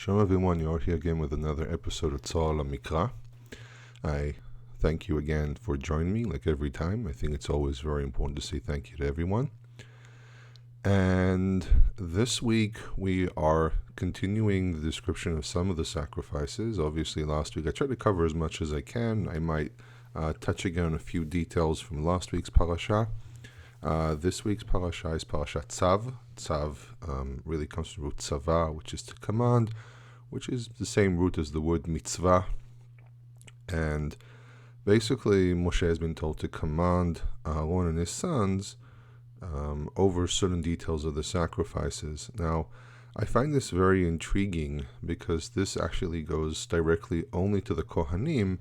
Shalom everyone, you're here again with another episode of Tsav Mikra. I thank you again for joining me, like every time. I think it's always very important to say thank you to everyone. And this week we are continuing the description of some of the sacrifices. Obviously last week I tried to cover as much as I can. I might touch again on a few details from last week's parasha. This week's parasha is parasha Tsav. Tsav really comes from the root Tsava, which is to command, which is the same root as the word mitzvah. And basically Moshe has been told to command Aaron and his sons over certain details of the sacrifices. Now, I find this very intriguing because this actually goes directly only to the Kohanim,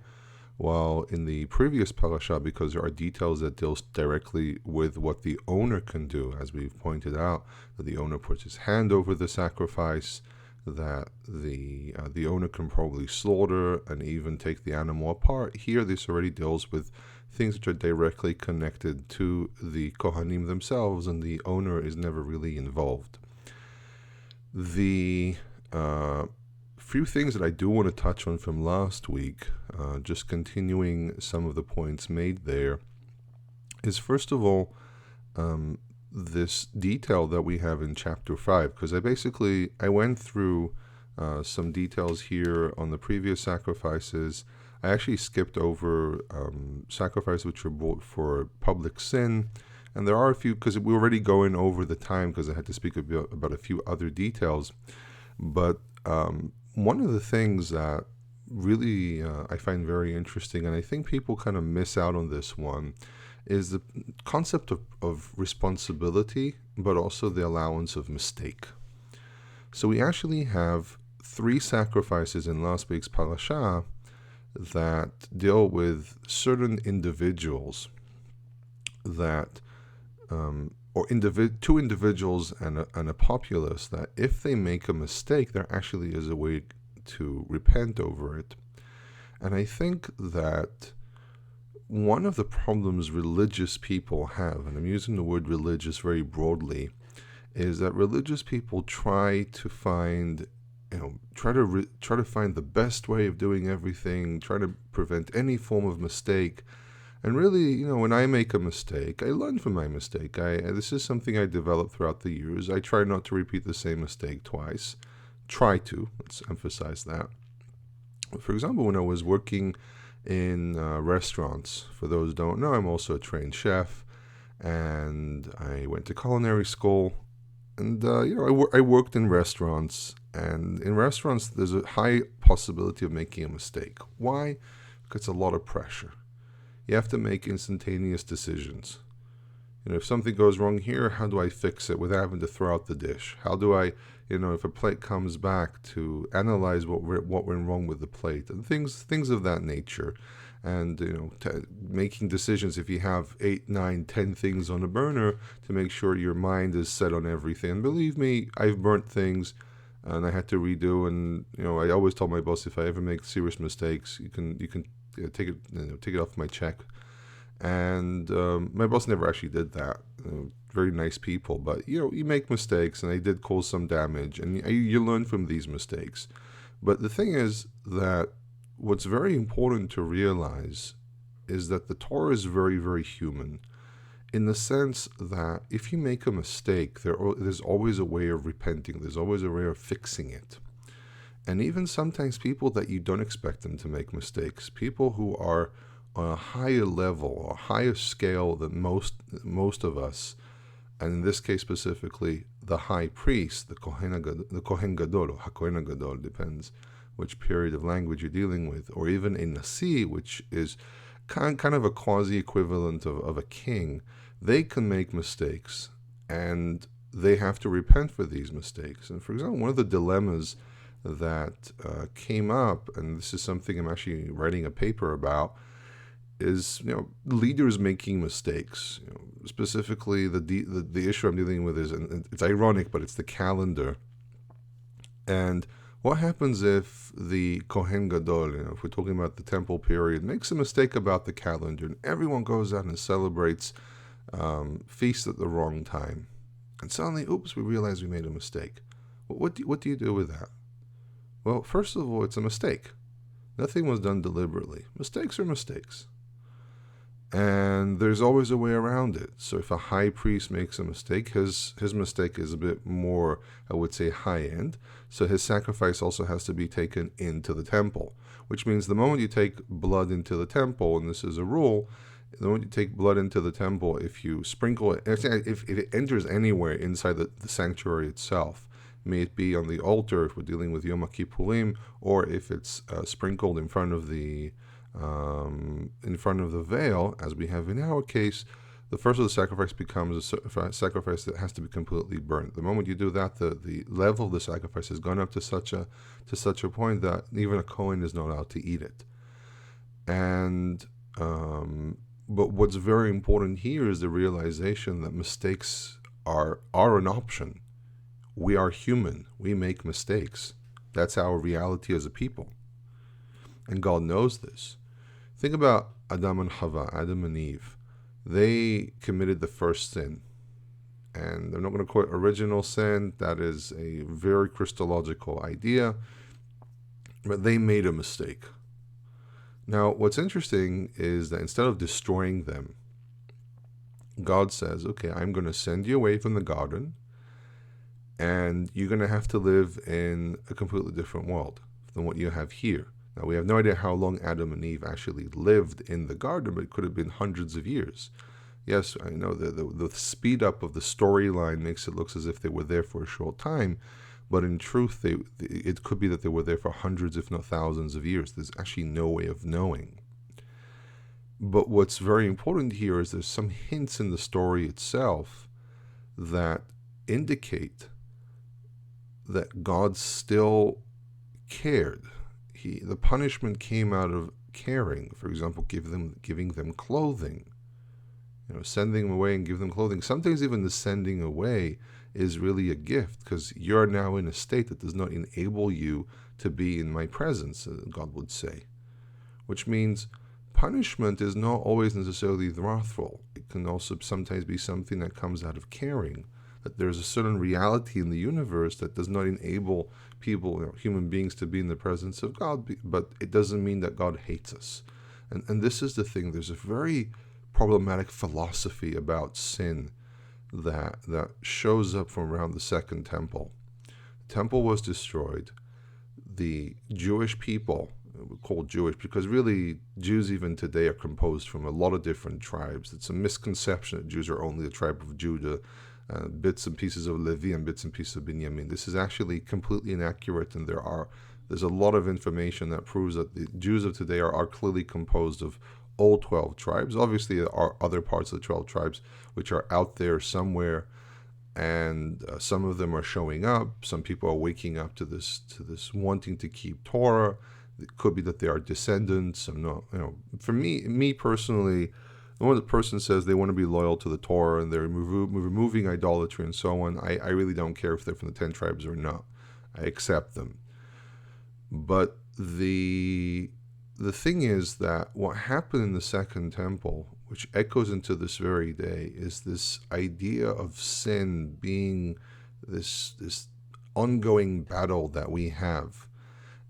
while in the previous parasha, because there are details that deals directly with what the owner can do, as we've pointed out, that the owner puts his hand over the sacrifice, that the owner can probably slaughter and even take the animal apart. Here, this already deals with things which are directly connected to the Kohanim themselves, and the owner is never really involved. The few things that I do want to touch on from last week, just continuing some of the points made there, is first of all this detail that we have in chapter 5, because I went through some details here on the previous sacrifices. I actually skipped over sacrifices which were brought for public sin, and there are a few, because we're already going over the time, because I had to speak about a few other details. But one of the things that really I find very interesting, and I think people kind of miss out on this one, is the concept of responsibility, but also the allowance of mistake. So we actually have 3 sacrifices in last week's parasha that deal with certain individuals that, two individuals and a populace, that if they make a mistake, there actually is a way to repent over it. And I think that one of the problems religious people have, and I'm using the word religious very broadly, is that religious people try to find find the best way of doing everything, try to prevent any form of mistake. And really, when I make a mistake, I learn from my mistake. This is something I developed throughout the years. I try not to repeat the same mistake twice. Let's emphasize that. For example, when I was working in restaurants, for those who don't know, I'm also a trained chef, and I went to culinary school. And, I worked in restaurants, and in restaurants, there's a high possibility of making a mistake. Why? Because it's a lot of pressure. You have to make instantaneous decisions. If something goes wrong here, how do I fix it without having to throw out the dish? How do I, if a plate comes back, to analyze what went wrong with the plate, and things of that nature. And, making decisions if you have 8, 9, 10 things on a burner, to make sure your mind is set on everything. And believe me, I've burnt things, and I had to redo. And, I always tell my boss, if I ever make serious mistakes, you can take it off my check. And my boss never actually did that. Very nice people, but you make mistakes, and I did cause some damage, and you learn from these mistakes. But the thing is that what's very important to realize is that the Torah is very, very human, in the sense that if you make a mistake, there's always a way of repenting. There's always a way of fixing it. And even sometimes people that you don't expect them to make mistakes, people who are on a higher level, a higher scale than most of us, and in this case specifically, the high priest, the Kohen Gadol, or HaKohen Gadol, depends which period of language you're dealing with, or even a Nasi, which is kind of a quasi-equivalent of a king. They can make mistakes, and they have to repent for these mistakes. And for example, one of the dilemmas that came up, and this is something I'm actually writing a paper about, is leaders making mistakes. Specifically, the issue I'm dealing with is, and it's ironic, but it's the calendar. And what happens if the Kohen Gadol, if we're talking about the temple period, makes a mistake about the calendar, and everyone goes out and celebrates feasts at the wrong time, and suddenly, oops, we realize we made a mistake. What do you do with that? Well, first of all, it's a mistake. Nothing was done deliberately. Mistakes are mistakes. And there's always a way around it. So if a high priest makes a mistake, his mistake is a bit more, I would say, high end. So his sacrifice also has to be taken into the temple, which means the moment you take blood into the temple, and this is a rule, the moment you take blood into the temple, if you sprinkle it, if it enters anywhere inside the sanctuary itself, may it be on the altar if we're dealing with Yom Kippurim, or if it's sprinkled in front of the veil, as we have in our case, the first of the sacrifice becomes a sacrifice that has to be completely burnt. The moment you do that, the level of the sacrifice has gone up to such a point that even a Kohen is not allowed to eat it. And but what's very important here is the realization that mistakes are an option. We are human. We make mistakes. That's our reality as a people. And God knows this. Think about Adam and Chava, Adam and Eve. They committed the first sin. And I'm not going to quote original sin. That is a very Christological idea. But they made a mistake. Now, what's interesting is that instead of destroying them, God says, okay, I'm going to send you away from the garden, and you're going to have to live in a completely different world than what you have here. Now, we have no idea how long Adam and Eve actually lived in the garden, but it could have been hundreds of years. Yes, I know the speed up of the storyline makes it look as if they were there for a short time, but in truth, it could be that they were there for hundreds, if not thousands of years. There's actually no way of knowing. But what's very important here is there's some hints in the story itself that indicate that God still cared. The punishment came out of caring. For example, giving them clothing. Sending them away and give them clothing. Sometimes even the sending away is really a gift, because you're now in a state that does not enable you to be in my presence, God would say. Which means punishment is not always necessarily wrathful. It can also sometimes be something that comes out of caring. That there's a certain reality in the universe that does not enable people, human beings, to be in the presence of God, but it doesn't mean that God hates us. And this is the thing. There's a very problematic philosophy about sin that shows up from around the Second Temple. The temple was destroyed. The Jewish people, we're called Jewish because really Jews even today are composed from a lot of different tribes. It's a misconception that Jews are only the tribe of Judah, bits and pieces of Levi and bits and pieces of Binyamin. This is actually completely inaccurate, and there's a lot of information that proves that the Jews of today are clearly composed of all 12 tribes. Obviously, there are other parts of the 12 tribes which are out there somewhere, and some of them are showing up. Some people are waking up to this wanting to keep Torah. It could be that they are descendants. I'm not, for me personally, when the person says they want to be loyal to the Torah and they're removing idolatry and so on, I really don't care if they're from the 10 tribes or not. I accept them. But the thing is that what happened in the Second Temple, which echoes into this very day, is this idea of sin being this ongoing battle that we have.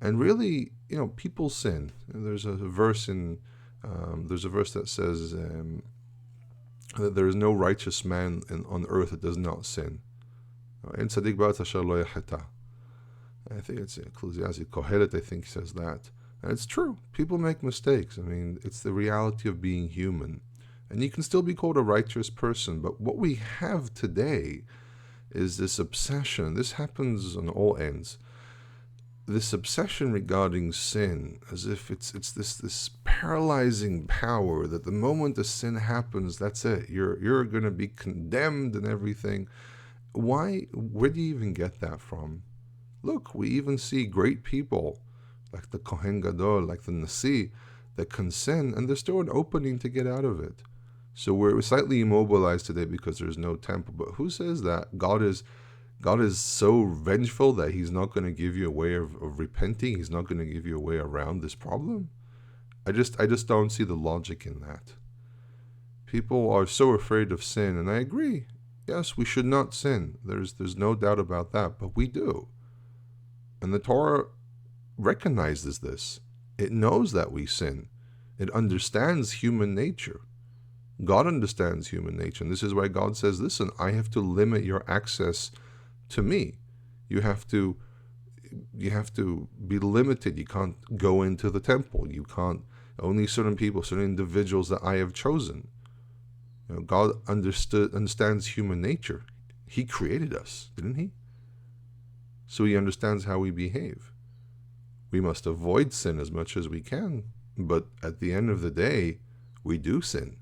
And really, people sin. There's a verse that says that there is no righteous man on earth that does not sin. En tzaddik ba'aretz asher lo yacheta. I think it's Ecclesiastes Kohelet, I think, says that. And it's true. People make mistakes. I mean, it's the reality of being human. And you can still be called a righteous person. But what we have today is this obsession. This happens on all ends. This obsession regarding sin, as if it's this paralyzing power that the moment the sin happens, that's it. You're going to be condemned and everything. Why? Where do you even get that from? Look, we even see great people like the Kohen Gadol, like the Nasi, that can sin, and there's still an opening to get out of it. So we're slightly immobilized today because there's no temple. But who says that God is so vengeful that he's not going to give you a way of repenting? He's not going to give you a way around this problem? I just don't see the logic in that. People are so afraid of sin, and I agree. Yes, we should not sin. There's no doubt about that, but we do. And the Torah recognizes this. It knows that we sin. It understands human nature. God understands human nature. And this is why God says, listen, I have to limit your access to me. You have to be limited. You can't go into the temple. You can't, only certain people, certain individuals that I have chosen. God understands human nature. He created us, didn't he? So he understands how we behave. We must avoid sin as much as we can, but at the end of the day, we do sin.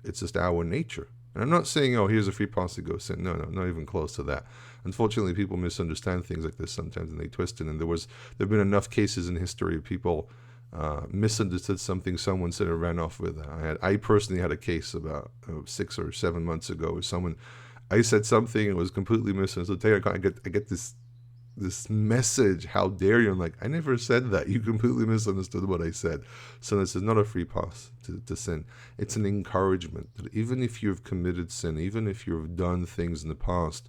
It's just our nature. And I'm not saying, oh, here's a free pass to go sin. No, not even close to that. Unfortunately, people misunderstand things like this sometimes, and they twist it. And there've been enough cases in history of people misunderstood something someone said and ran off with. I personally had a case about 6 or 7 months ago where I said something and was completely misunderstood. I get this message, how dare you? I'm like, I never said that. You completely misunderstood what I said. So this is not a free pass to sin. It's an encouragement that even if you've committed sin, even if you've done things in the past,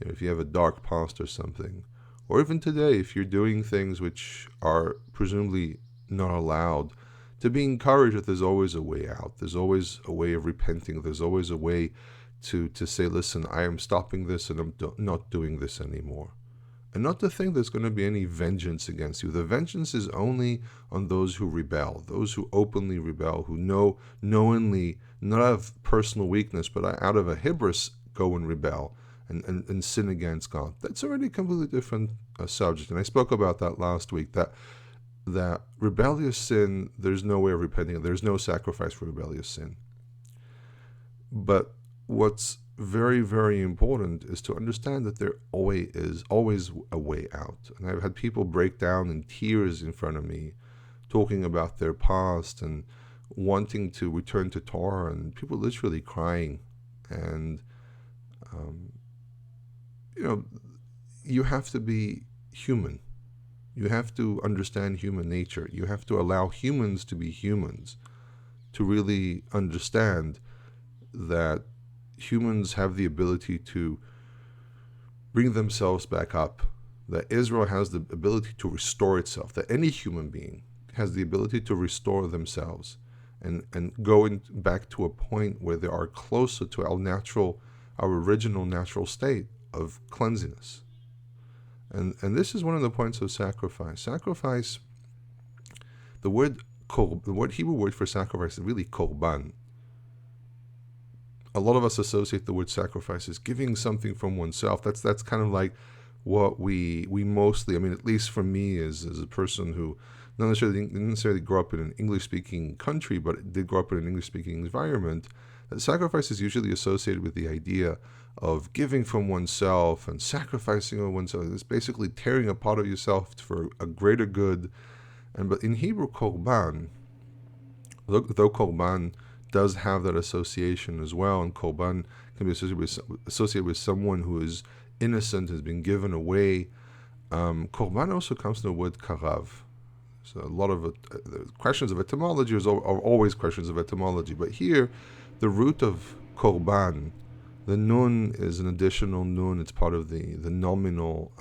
if you have a dark past or something, or even today, if you're doing things which are presumably not allowed, to be encouraged that there's always a way out. There's always a way of repenting. There's always a way to say, listen, I am stopping this and I'm not doing this anymore. And not to think there's going to be any vengeance against you. The vengeance is only on those who rebel, those who openly rebel, who knowingly, not out of personal weakness, but out of a hubris, go and rebel and sin against God. That's already a completely different subject. And I spoke about that last week, that rebellious sin, there's no way of repenting. There's no sacrifice for rebellious sin. But what's very, very important is to understand that there is always a way out. And I've had people break down in tears in front of me, talking about their past and wanting to return to Torah, and people literally crying. And, you have to be human. You have to understand human nature. You have to allow humans to be humans, to really understand that humans have the ability to bring themselves back up, that Israel has the ability to restore itself, that any human being has the ability to restore themselves and go back to a point where they are closer to our original natural state of cleanliness. And this is one of the points of sacrifice. Sacrifice, the Hebrew word for sacrifice is really korban. A lot of us associate the word sacrifice as giving something from oneself. That's kind of like what we mostly, at least for me as a person who not necessarily grew up in an English-speaking country, but did grow up in an English-speaking environment, that sacrifice is usually associated with the idea of giving from oneself and sacrificing of oneself. It's basically tearing a part of yourself for a greater good. But in Hebrew, korban, though korban does have that association as well, and korban can be associated with someone who is innocent, has been given away. Korban also comes from the word karav. So a lot of questions of etymology are always questions of etymology, but here the root of korban, the nun is an additional nun. It's part of the nominal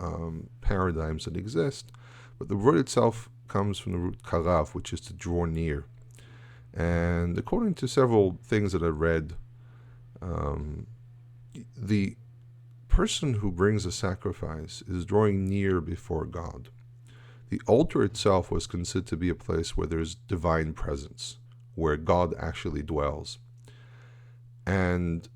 paradigms that exist, but the word itself comes from the root karav, which is to draw near. And according to several things that I read, the person who brings a sacrifice is drawing near before God. The altar itself was considered to be a place where there's divine presence, where God actually dwells. And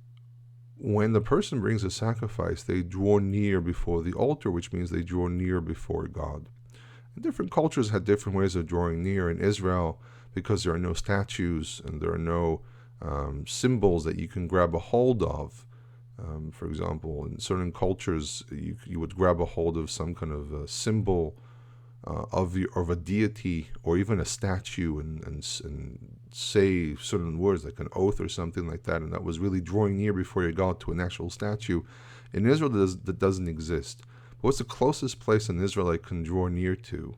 when the person brings a sacrifice, they draw near before the altar, which means they draw near before God. And different cultures had different ways of drawing near. In Israel, because there are no statues and there are no symbols that you can grab a hold of. For example, in certain cultures, you would grab a hold of some kind of a symbol of a deity or even a statue and say certain words like an oath or something like that, and that was really drawing near before you God to an actual statue. In Israel, that doesn't exist. But what's the closest place an Israelite can draw near to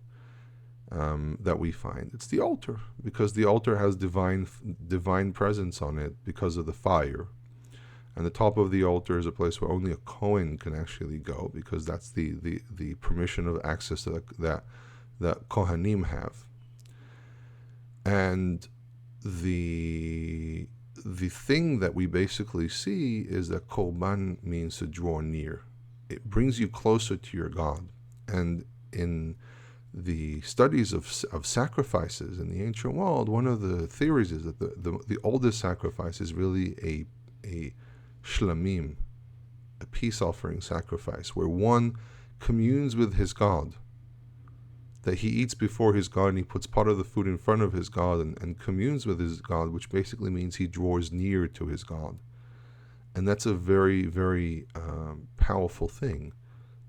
that we find? It's the altar, because the altar has divine presence on it because of the fire. And the top of the altar is a place where only a Kohen can actually go, because that's the permission of access that that Kohanim have. And the thing that we basically see is that Korban means to draw near. It brings you closer to your God. And in the studies of sacrifices in the ancient world, one of the theories is that the oldest sacrifice is really a shlamim, a peace offering sacrifice, where one communes with his God, that he eats before his God and he puts part of the food in front of his God and communes with his God, which basically means he draws near to his God. And that's a very, very powerful thing,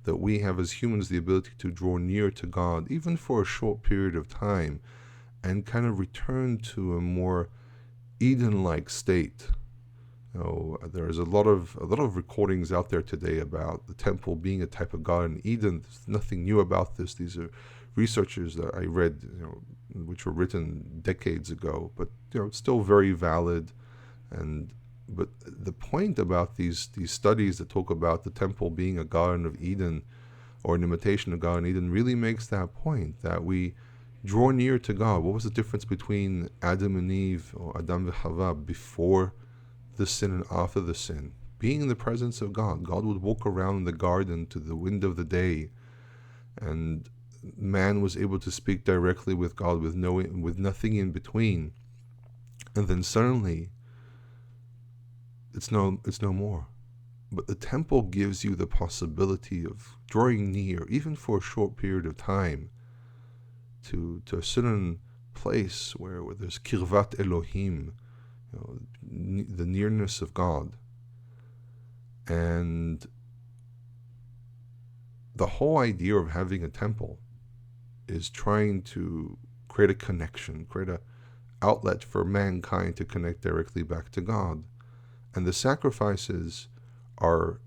that we have as humans the ability to draw near to God, even for a short period of time, and kind of return to a more Eden-like state. There's a lot of recordings out there today about the temple being a type of God in Eden. There's nothing new about this. These are researchers that I read, which were written decades ago, but it's still very valid. But the point about these studies that talk about the temple being a Garden of Eden, or an imitation of Garden of Eden, really makes that point, that we draw near to God. What was the difference between Adam and Eve, or Adam and Chava, before the sin and after the sin? Being in the presence of God. God would walk around in the garden to the wind of the day, and man was able to speak directly with God with nothing in between. And then suddenly it's no more. But the temple gives you the possibility of drawing near, even for a short period of time, to a certain place where there's kirvat Elohim, the nearness of God. And the whole idea of having a temple is trying to create a connection, create an outlet for mankind to connect directly back to God. And the sacrifices are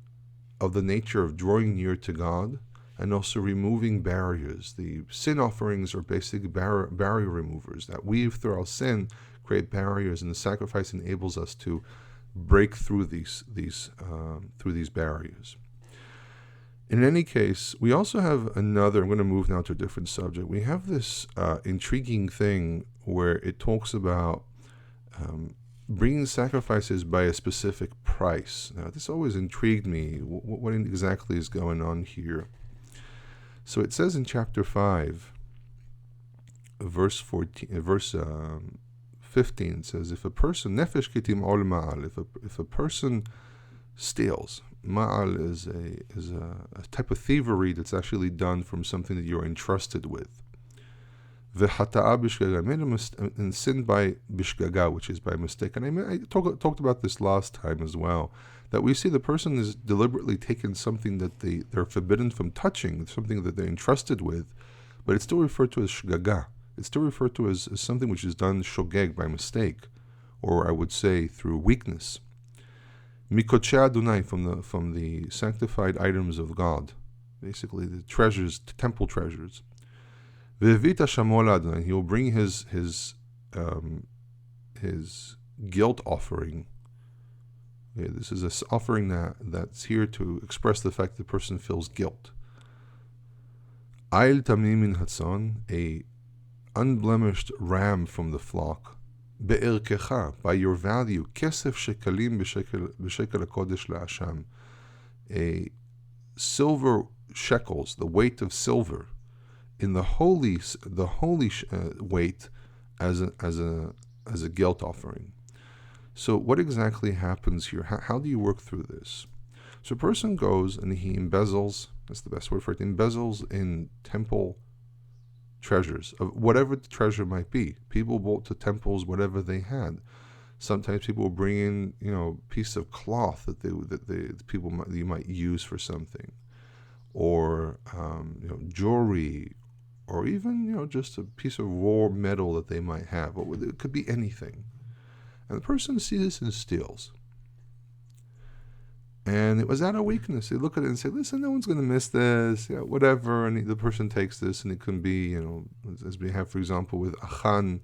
of the nature of drawing near to God and also removing barriers. The sin offerings are basically barrier removers that weave through our sin, create barriers, and the sacrifice enables us to break through these barriers. In any case, we also have another, I'm going to move now to a different subject. We have this intriguing thing where it talks about bringing sacrifices by a specific price. Now, this always intrigued me. What exactly is going on here? So it says in chapter 5, verse 15, it says, if a person, nefesh kitim ol ma'al, if a person steals, ma'al is a type of thievery that's actually done from something that you're entrusted with. V'hata'a bishgaga, and sinned by bishgaga, which is by mistake. And I talked about this last time as well, that we see the person is deliberately taken something that they're forbidden from touching, something that they're entrusted with, but it's still referred to as shgaga. It's still referred to as something which is done shogeg, by mistake, or I would say through weakness. Mikotche Adonai, from the sanctified items of God, basically the treasures, the temple treasures. Ve'evita shamol Adonai, he will bring his guilt offering. Okay, this is an offering that's here to express the fact that the person feels guilt. Ayil tamim min hatzon, a unblemished ram from the flock. Be'erkecha, by your value, kesef shekalim b'shekel hakodesh la'asham, a silver shekels, the weight of silver, in the holy weight as a guilt offering. So what exactly happens here? How do you work through this? So a person goes and he embezzles, that's the best word for it, embezzles in temple treasures, of whatever the treasure might be. People brought to temples whatever they had. Sometimes people will bring in, piece of cloth that you might use for something, or jewelry, or even just a piece of raw metal that they might have. It could be anything. And the person sees this and steals. And it was out of weakness. They look at it and say, listen, no one's going to miss this, whatever. And the person takes this, and it can be, as we have, for example, with Achan,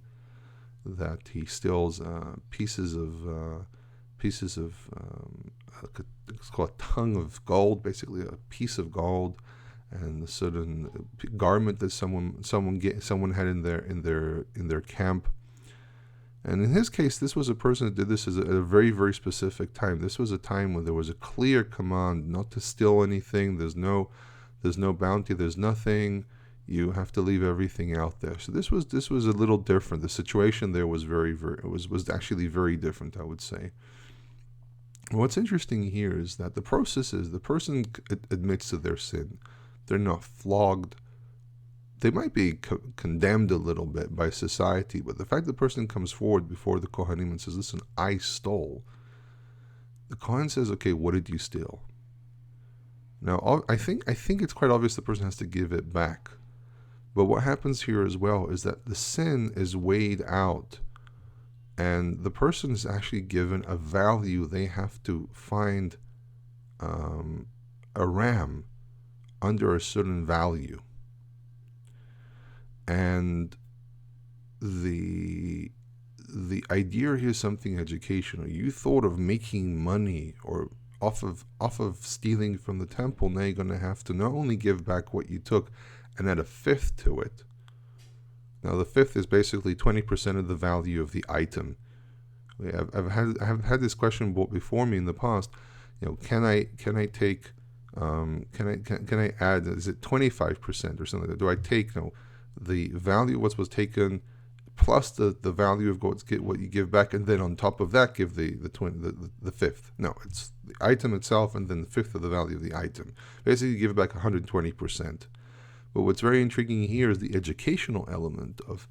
that he steals pieces of it's called a tongue of gold, basically a piece of gold, and the certain garment that someone had in their camp. And in his case, this was a person that did this at a very, very specific time. This was a time when there was a clear command not to steal anything. There's no bounty. There's nothing. You have to leave everything out there. So this was a little different. The situation there was was actually very different, I would say. What's interesting here is that the process is the person admits to their sin. They're not flogged. They might be condemned a little bit by society, but the fact the person comes forward before the Kohanim and says, listen, I stole. The Kohen says, okay, what did you steal? Now, I think it's quite obvious the person has to give it back. But what happens here as well is that the sin is weighed out, and the person is actually given a value. They have to find a ram under a certain value. And the idea here is something educational. You thought of making money or off of stealing from the temple. Now you're going to have to not only give back what you took and add a fifth to it. Now the fifth is basically 20% of the value of the item. I've had this question brought before me in the past. Can I take can I add? Is it 25% or something like that? Do I take the value of what was taken plus the value of what you give back, and then on top of that give the fifth? No, it's the item itself and then the fifth of the value of the item. Basically, you give it back 120%. But what's very intriguing here is the educational element of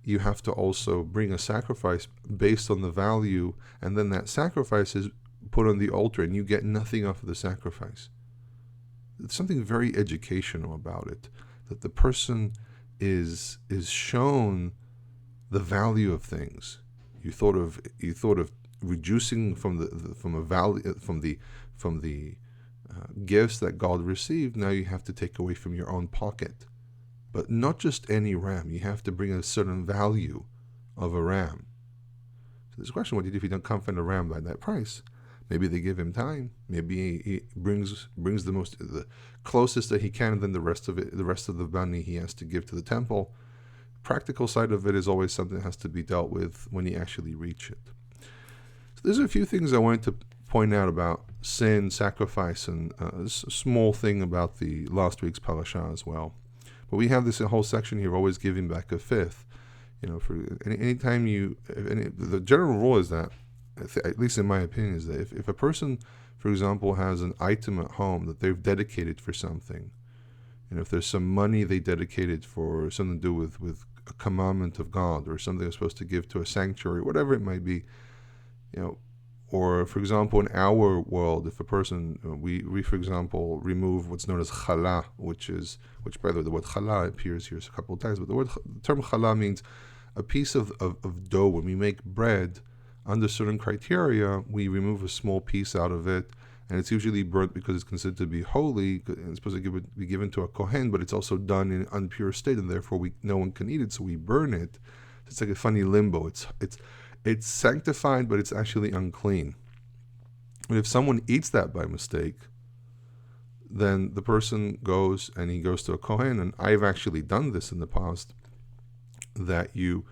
you have to also bring a sacrifice based on the value, and then that sacrifice is put on the altar and you get nothing off of the sacrifice. There's something very educational about it, that the person is shown the value of things. You thought of reducing from the gifts that God received. Now you have to take away from your own pocket, but not just any ram. You have to bring a certain value of a ram. So there's a question: what do you do if you don't come find a ram by that price? Maybe they give him time. Maybe he brings the closest that he can, and then the rest of the money he has to give to the temple. Practical side of it is always something that has to be dealt with when you actually reach it. So there's a few things I wanted to point out about sin, sacrifice, and a small thing about the last week's parasha as well. But we have this whole section here, always giving back a fifth. For anytime the general rule is that, at least in my opinion, is that if a person, for example, has an item at home that they've dedicated for something, if there's some money they dedicated for something to do with a commandment of God or something they're supposed to give to a sanctuary, whatever it might be, or for example, in our world, if a person, we for example remove what's known as challah, which by the way, the word challah appears here a couple of times, but the term challah means a piece of dough. When we make bread, under certain criteria, we remove a small piece out of it, and it's usually burnt because it's considered to be holy, and it's supposed to be given to a kohen, but it's also done in an impure state, and therefore no one can eat it, so we burn it. It's like a funny limbo. It's sanctified, but it's actually unclean. And if someone eats that by mistake, then the person goes to a kohen, and I've actually done this in the past, that you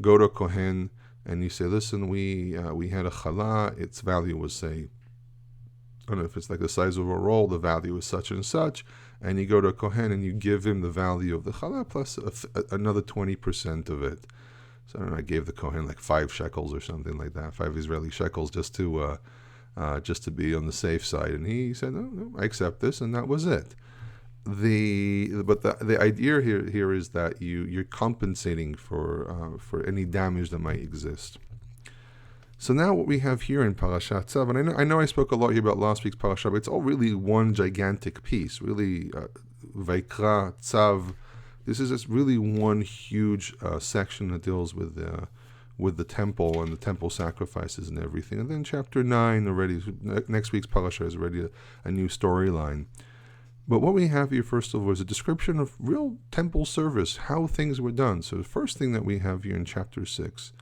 go to a kohen and you say, listen, we had a challah, its value was, say, I don't know if it's like the size of a roll, the value is such and such, and you go to a kohen and you give him the value of the challah plus another 20% of it. So I don't know, I gave the kohen like 5 shekels or something like that, 5 Israeli shekels, just to be on the safe side. And he said, no, I accept this, and that was it. The idea here is that you're compensating for any damage that might exist. So now what we have here in Parashat Tsav, and I know I spoke a lot here about last week's parasha, but it's all really one gigantic piece, really. Vaikra, Tsav. This is just really one huge section that deals with the temple and the temple sacrifices and everything. And then chapter 9 already, next week's parasha is already a new storyline. But what we have here, first of all, is a description of real temple service, how things were done. So the first thing that we have here in chapter 6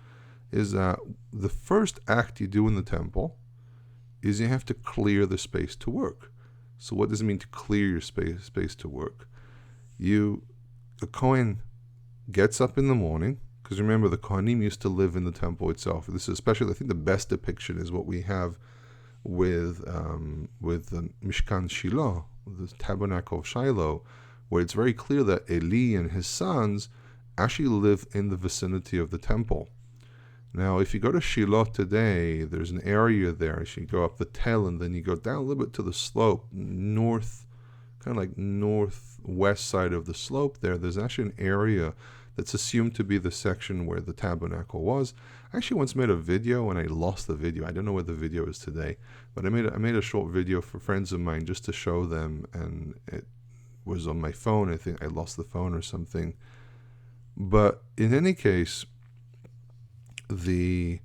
is that the first act you do in the temple is you have to clear the space to work. So what does it mean to clear your space to work? A Kohen gets up in the morning, because remember, the Kohanim used to live in the temple itself. This is especially, I think the best depiction is what we have with the Mishkan Shiloh, the tabernacle of Shiloh, where it's very clear that Eli and his sons actually live in the vicinity of the temple. Now, if you go to Shiloh today, there's an area there. You go up the Tel, and then you go down a little bit to the slope, north, kind of like northwest side of the slope there. There's actually an area that's assumed to be the section where the tabernacle was. I actually once made a video, and I lost the video. I don't know where the video is today, but I made a short video for friends of mine just to show them, and it was on my phone. I think I lost the phone or something. But in any case, the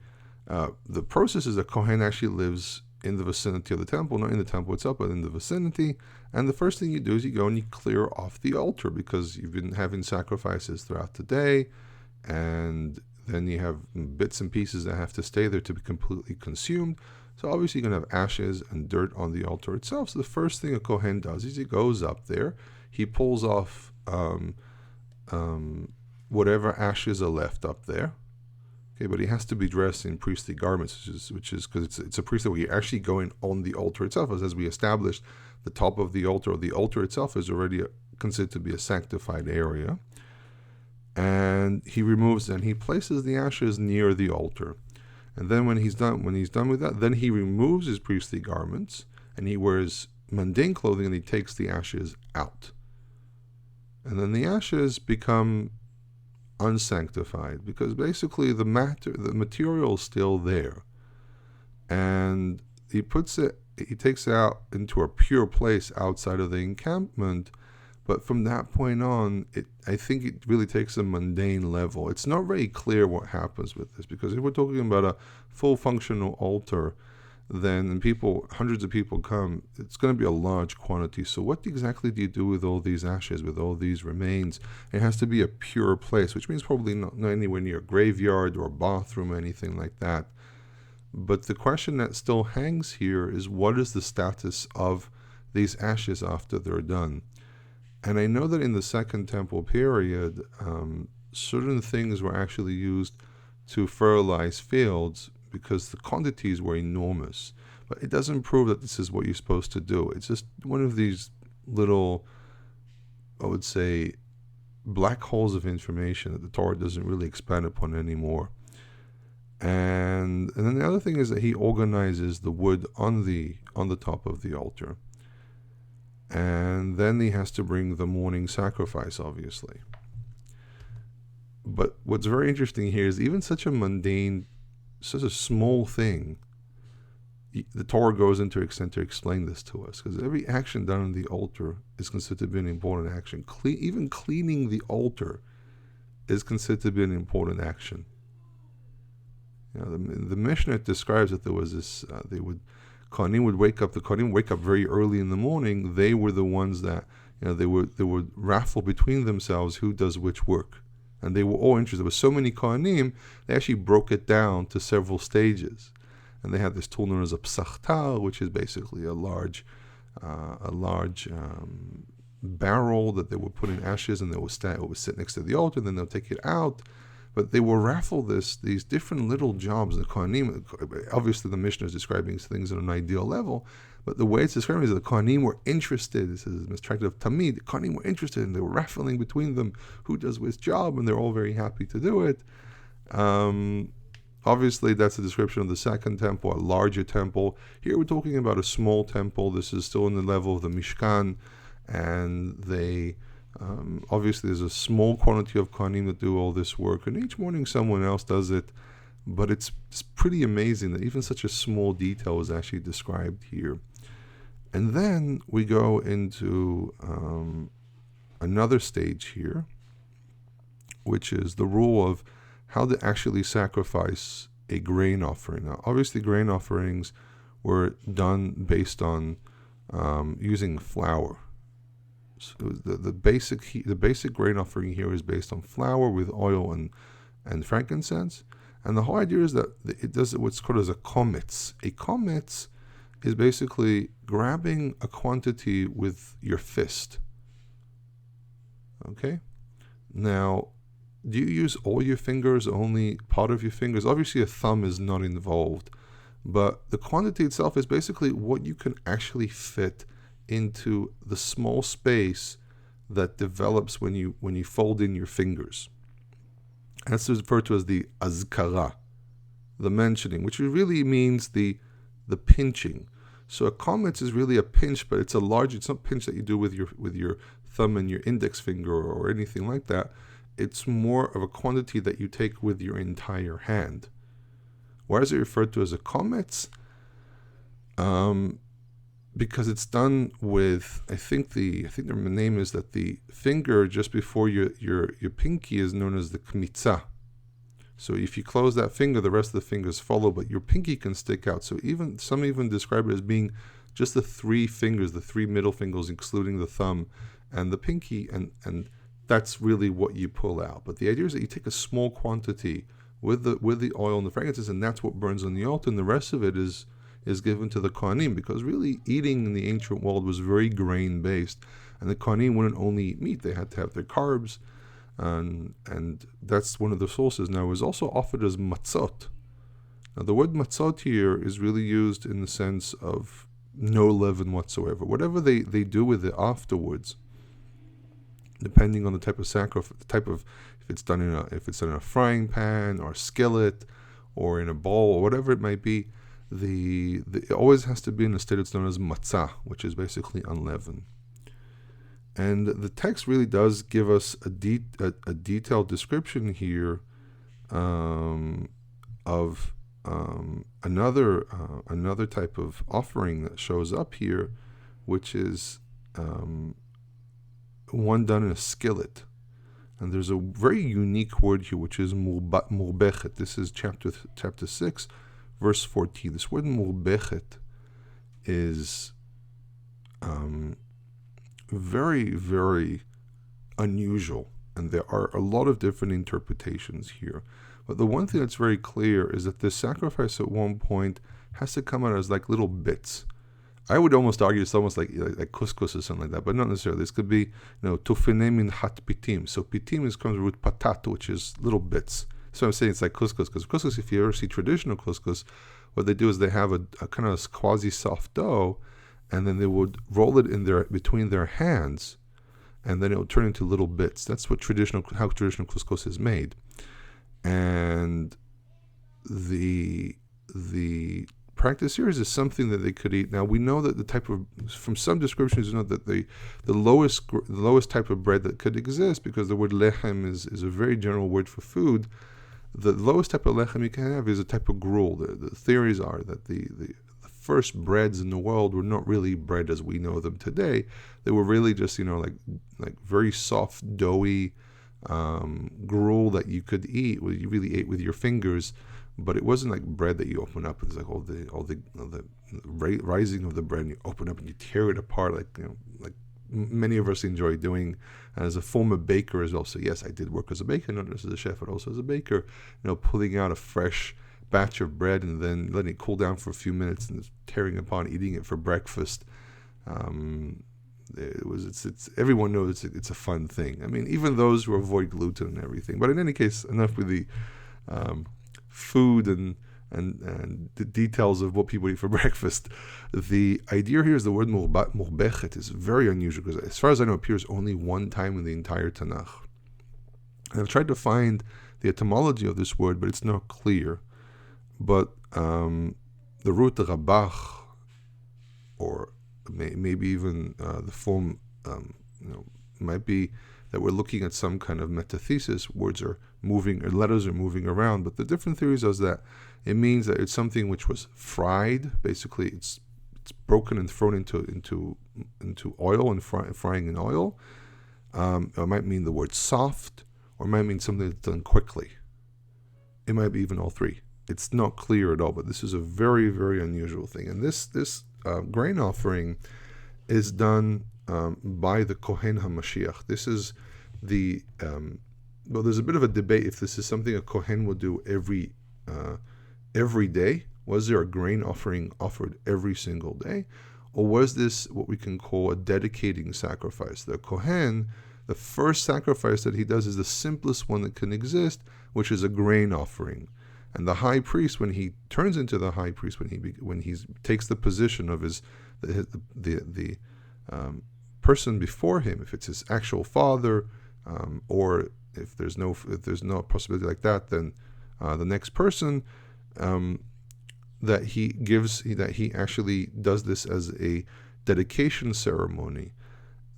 process is that Kohen actually lives in the vicinity of the temple, not in the temple itself, but in the vicinity. And the first thing you do is you go and you clear off the altar, because you've been having sacrifices throughout the day, and then you have bits and pieces that have to stay there to be completely consumed. So obviously you're going to have ashes and dirt on the altar itself. So the first thing a Kohen does is he goes up there, he pulls off whatever ashes are left up there. Okay, but he has to be dressed in priestly garments, which is because it's a priestly where you're actually going on the altar itself. As we established, the top of the altar, or the altar itself, is already considered to be a sanctified area. And he removes and he places the ashes near the altar. And then when he's done with that, then he removes his priestly garments and he wears mundane clothing, and he takes the ashes out. And then the ashes become unsanctified, because basically the material is still there, and he takes it out into a pure place outside of the encampment. But from that point on, I think it really takes a mundane level. It's not very clear what happens with this, because if we're talking about a full functional altar, then hundreds of people come, it's going to be a large quantity. So what exactly do you do with all these ashes, with all these remains? It has to be a pure place, which means probably not anywhere near a graveyard or a bathroom or anything like that. But the question that still hangs here is, what is the status of these ashes after they're done? And I know that in the Second Temple period, certain things were actually used to fertilize fields, because the quantities were enormous. But it doesn't prove that this is what you're supposed to do. It's just one of these little, I would say, black holes of information that the Torah doesn't really expand upon anymore. And then the other thing is that he organizes the wood on the top of the altar. And then he has to bring the morning sacrifice, obviously. But what's very interesting here is even such a small thing, the Torah goes into extent to explain this to us, because every action done on the altar is considered to be an important action. Even cleaning the altar is considered to be an important action. The Mishnah describes that there was this, Kohanim would wake up very early in the morning. They were the ones that, they would raffle between themselves who does which work. And they were all interested. There were so many Kohanim, they actually broke it down to several stages. And they had this tool known as a psachtal, which is basically a large barrel that they would put in ashes, and it would sit next to the altar, and then they'll take it out. But they will raffle these different little jobs. The Kohanim, obviously the Mishnah is describing things at an ideal level, but the way it's describing is that the Kohanim were interested. This is mistracted of Tamid. The Kohanim were interested, and they were raffling between them who does which job, and they're all very happy to do it. Obviously, that's a description of the Second Temple, a larger temple. Here we're talking about a small temple. This is still in the level of the Mishkan, and they... obviously, there's a small quantity of Kohanim that do all this work, and each morning someone else does it. But it's pretty amazing that even such a small detail is actually described here. And then we go into another stage here, which is the rule of how to actually sacrifice a grain offering. Now, obviously, grain offerings were done based on using flour. So the basic grain offering here is based on flour with oil and frankincense, and the whole idea is that it does what's called as a kometz. A kometz is basically grabbing a quantity with your fist. Okay? Now, do you use all your fingers, only part of your fingers? Obviously, a thumb is not involved, but the quantity itself is basically what you can actually fit into the small space that develops when you fold in your fingers. That's referred to as the azkara, the mentioning, which really means the pinching. So a kometz is really a pinch, but it's not pinch that you do with your thumb and your index finger or anything like that. It's more of a quantity that you take with your entire hand. Why is it referred to as a kometz? Because it's done with, I think the name is that the finger just before your pinky is known as the kmitza. So if you close that finger, the rest of the fingers follow, but your pinky can stick out. So some even describe it as being just the three fingers, the three middle fingers, including the thumb and the pinky, and that's really what you pull out. But the idea is that you take a small quantity with the oil and the fragrances, and that's what burns on the altar, and the rest of it is given to the Kohanim, because really eating in the ancient world was very grain-based, and the Kohanim wouldn't only eat meat, they had to have their carbs, and that's one of the sources. Now, it was also offered as matzot. Now, the word matzot here is really used in the sense of no leaven whatsoever. Whatever they do with it afterwards, depending on the type of sacrifice, if it's done in a frying pan or a skillet or in a bowl or whatever it might be, it always has to be in a state that's known as matzah, which is basically unleavened. And the text really does give us a detailed description here of another type of offering that shows up here, which is one done in a skillet. And there's a very unique word here, which is murbechet. This is chapter 6, verse 14. This word murbechet is very, very unusual, and there are a lot of different interpretations here. But the one thing that's very clear is that this sacrifice at one point has to come out as like little bits. I would almost argue it's almost like couscous or something like that, but not necessarily. This could be, tufene min hat pitim. So pitim comes from the root patat, which is little bits. So I'm saying it's like couscous, because couscous, if you ever see traditional couscous, what they do is they have a kind of quasi-soft dough, and then they would roll it in between their hands, and then it would turn into little bits. That's how traditional couscous is made. And the practice here is something that they could eat. Now we know that from some descriptions, that the lowest type of bread that could exist, because the word lechem is a very general word for food. The lowest type of lechem you can have is a type of gruel. The theories are that the first breads in the world were not really bread as we know them today. They were really just like very soft, doughy gruel that you could eat. You really ate with your fingers, but it wasn't like bread that you open up. It's like all the rising of the bread, and you open up and you tear it apart, like many of us enjoy doing as a former baker as well. So yes, I did work as a baker, not just as a chef, but also as a baker. Pulling out a fresh batch of bread and then letting it cool down for a few minutes and tearing it apart, eating it for breakfast. Everyone knows it's a fun thing. I mean, even those who avoid gluten and everything. But in any case, enough with the food and the details of what people eat for breakfast. The idea here is the word murbechet is very unusual, because as far as I know, it appears only one time in the entire Tanakh. And I've tried to find the etymology of this word, but it's not clear. But the root rabach, or maybe even the form, might be that we're looking at some kind of metathesis. Words are moving, or letters are moving around. But the different theories is that it means that it's something which was fried. Basically, it's broken and thrown into oil and frying in oil. It might mean the word soft, or it might mean something that's done quickly. It might be even all three. It's not clear at all, but this is a very, very unusual thing. And this grain offering is done by the Kohen HaMashiach. This is there's a bit of a debate if this is something a Kohen will do every day, Was there a grain offering offered every single day? Or was this what we can call a dedicating sacrifice? The Kohen, the first sacrifice that he does is the simplest one that can exist, which is a grain offering. And the high priest, when he turns into the high priest, when he takes the position of the person before him, if it's his actual father, or if there's no possibility like that, then the next person, that he actually does this as a dedication ceremony.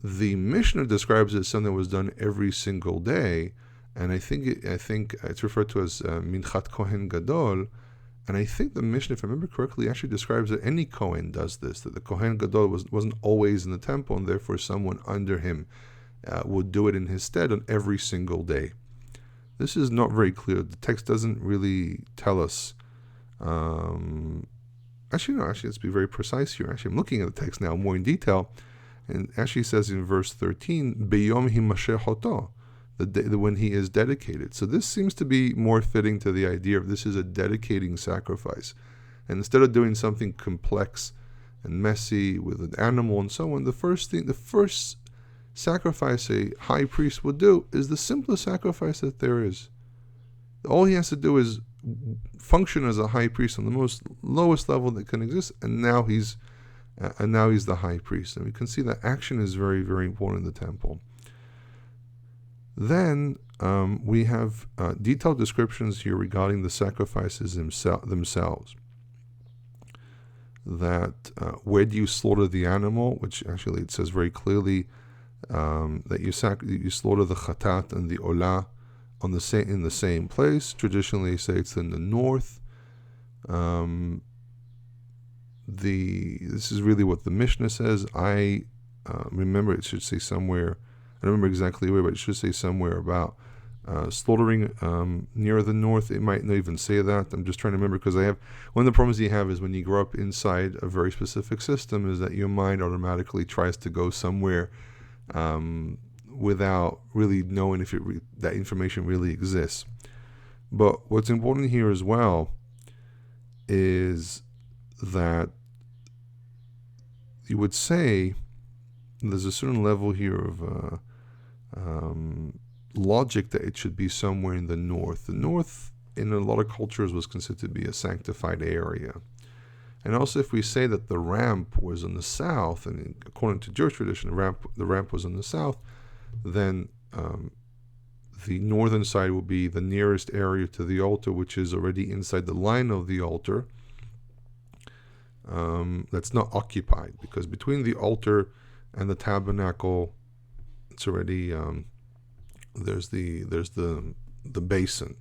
The Mishnah describes it as something that was done every single day, and I think it's referred to as Minchat Kohen Gadol. And I think the Mishnah, if I remember correctly, actually describes that any Kohen does this, that the Kohen Gadol wasn't always in the temple, and therefore someone under him would do it in his stead on every single day. This is not very clear. The text doesn't really tell us. Actually, let's be very precise here. Actually, I'm looking at the text now more in detail, and actually says in verse 13, Beyom himashechoto, the day when he is dedicated. So this seems to be more fitting to the idea of this is a dedicating sacrifice. And instead of doing something complex and messy with an animal and so on, the first sacrifice a high priest would do is the simplest sacrifice that there is. All he has to do is function as a high priest on the most lowest level that can exist, and now he's the high priest. And we can see that action is very, very important in the temple. Then we have detailed descriptions here regarding the sacrifices themselves. That where do you slaughter the animal? Which actually it says very clearly that you slaughter the chatat and the olah in the same place. Traditionally, they say it's in the north. This is really what the Mishnah says. I remember it should say somewhere. I don't remember exactly where, but it should say somewhere about slaughtering near the north. It might not even say that. I'm just trying to remember, because one of the problems you have is when you grow up inside a very specific system is that your mind automatically tries to go somewhere without really knowing if that information really exists. But what's important here as well is that you would say there's a certain level here of logic that it should be somewhere in the north. The north, in a lot of cultures, was considered to be a sanctified area. And also, if we say that the ramp was in the south, and according to Jewish tradition, the ramp was in the south, then the northern side will be the nearest area to the altar, which is already inside the line of the altar. That's not occupied, because between the altar and the tabernacle, it's already there's the basin.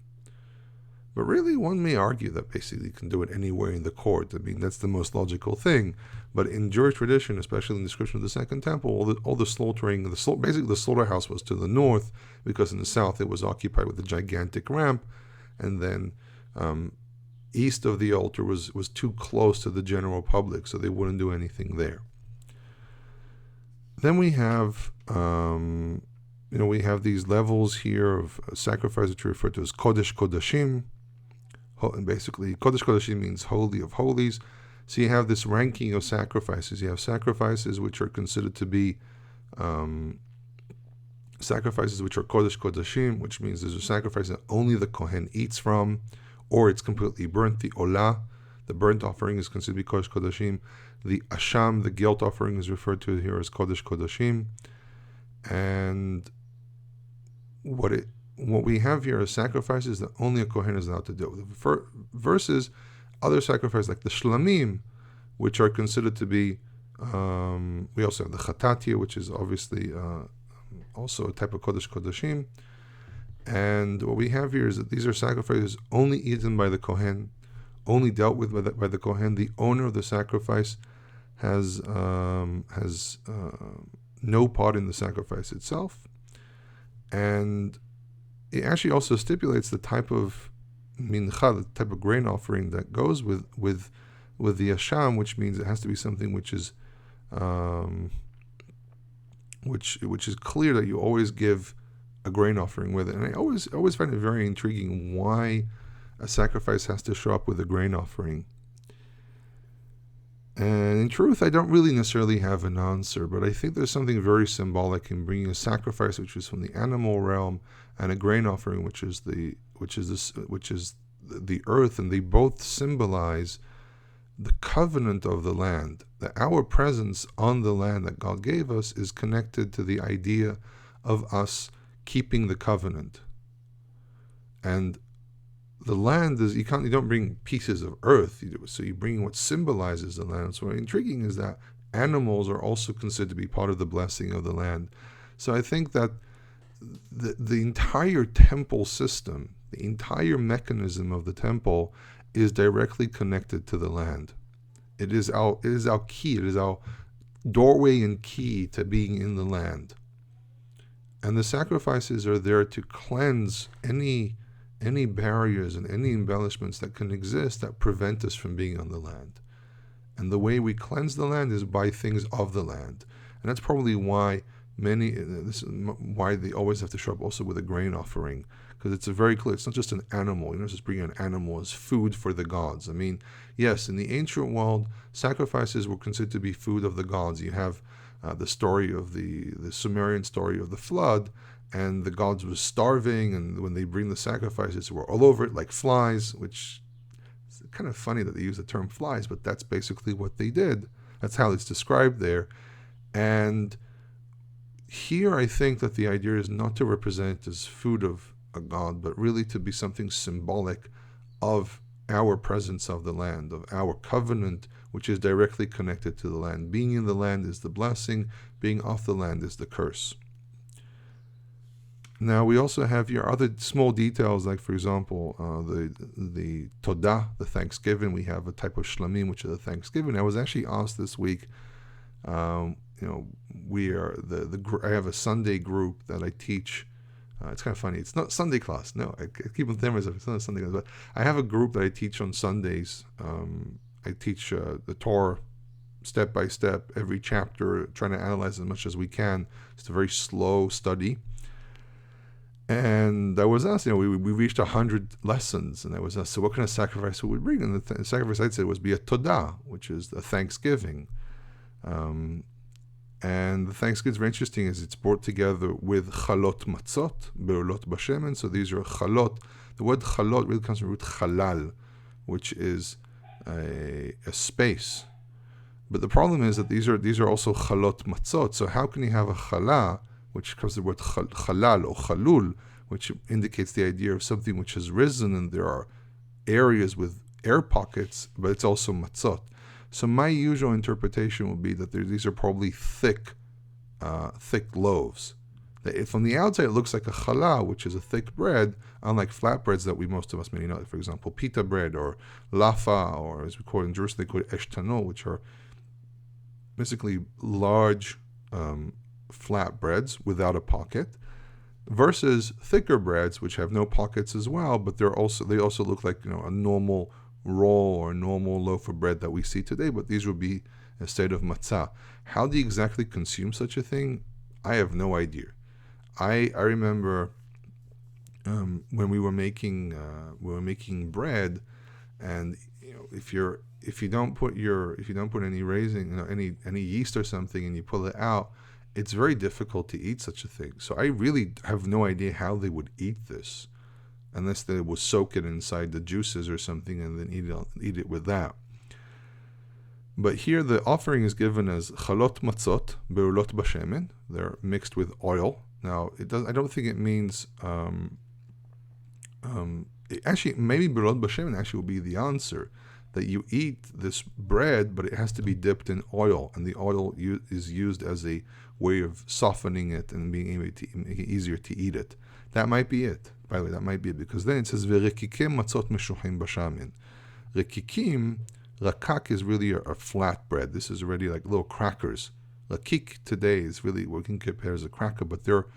But really, one may argue that basically you can do it anywhere in the court. I mean, that's the most logical thing. But in Jewish tradition, especially in the description of the Second Temple, all the slaughtering, basically the slaughterhouse was to the north, because in the south it was occupied with a gigantic ramp, and then east of the altar was too close to the general public, so they wouldn't do anything there. Then we have these levels here of sacrifice, which are referred to as Kodesh Kodashim. And basically, Kodesh Kodashim means Holy of Holies. So you have this ranking of sacrifices. You have sacrifices which are considered to be sacrifices which are Kodesh Kodashim, which means there's a sacrifice that only the Kohen eats from, or it's completely burnt. The Olah, the burnt offering, is considered to be Kodesh Kodashim. The Asham, the guilt offering, is referred to here as Kodesh Kodashim. And what we have here are sacrifices that only a Kohen is allowed to do, versus other sacrifices like the Shlamim, which are considered to be, we also have the Chatatia, which is obviously also a type of Kodesh Kodashim. And what we have here is that these are sacrifices only eaten by the Kohen, only dealt with by the Kohen. The owner of the sacrifice has no part in the sacrifice itself. And it actually also stipulates the type of mincha, the type of grain offering that goes with the asham, which means it has to be something which is which is clear that you always give a grain offering with it. And I always find it very intriguing why a sacrifice has to show up with a grain offering. And in truth, I don't really necessarily have an answer, but I think there's something very symbolic in bringing a sacrifice, which is from the animal realm, and a grain offering, which is the earth, and they both symbolize the covenant of the land. That our presence on the land that God gave us is connected to the idea of us keeping the covenant. And the land is, you don't bring pieces of earth, so you bring what symbolizes the land. So intriguing is that animals are also considered to be part of the blessing of the land. So I think that the entire temple system, the entire mechanism of the temple is directly connected to the land. It is our key, it is our doorway and key to being in the land. And the sacrifices are there to cleanse any barriers and any embellishments that can exist that prevent us from being on the land. And the way we cleanse the land is by things of the land. And that's probably why why they always have to show up also with a grain offering, because it's a very clear, it's not just an animal. You don't just bring an animal as food for the gods. I mean, yes, in the ancient world, sacrifices were considered to be food of the gods. You have the story of the Sumerian story of the flood, and the gods were starving, and when they bring the sacrifices, were all over it like flies, which is kind of funny that they use the term flies, but that's basically what they did. That's how it's described there. And here I think that the idea is not to represent it as food of a god, but really to be something symbolic of our presence of the land, of our covenant, which is directly connected to the land. Being in the land is the blessing, being off the land is the curse. Now we also have here other small details, like for example, the Todah, the Thanksgiving. We have a type of shlamim, which is a Thanksgiving. I was actually asked this week, we are I have a Sunday group that I teach. It's kind of funny. It's not Sunday class. No, I keep on telling myself it's not a Sunday class. But I have a group that I teach on Sundays. I teach the Torah step by step, every chapter, trying to analyze as much as we can. It's a very slow study. And I was asked, we reached 100 lessons, and I was asked, so what kind of sacrifice would we bring? And the sacrifice I'd say was be a Todah, which is a thanksgiving. And the Thanksgiving is very interesting, as it's brought together with chalot matzot, be'olot b'shemen. So these are chalot. The word chalot really comes from the root chalal, which is a space. But the problem is that these are also chalot matzot. So how can you have a chala, which comes from the word chalal or chalul, which indicates the idea of something which has risen, and there are areas with air pockets, but it's also matzot. So my usual interpretation would be that these are probably thick loaves. From the outside, it looks like a challah, which is a thick bread, unlike flatbreads that most of us may know, for example, pita bread or lafa, or as we call it in Jerusalem, they call it eshtano, which are basically large flat breads without a pocket, versus thicker breads, which have no pockets as well, but they also look like a normal roll or a normal loaf of bread that we see today, but these would be a state of matzah. How do you exactly consume such a thing? I have no idea. I remember when we were making bread, and if you don't put any raising, any yeast or something, and you pull it out, it's very difficult to eat such a thing. So I really have no idea how they would eat this, unless they would soak it inside the juices or something and then eat it with that. But here the offering is given as chalot matzot be'olot b'shemen. They're mixed with oil. Now I don't think it means. Actually, maybe be'olot b'shemen actually will be the answer, that you eat this bread, but it has to be dipped in oil, and the oil is used as a way of softening it and being able to make it easier to eat it. That might be it. By the way, that might be it, because then it says v'rekikim matzot meshuchim b'shamin. Rekikim, rakak is really a flat bread. This is already like little crackers. Rakik today is really what we can compare as a cracker, but they're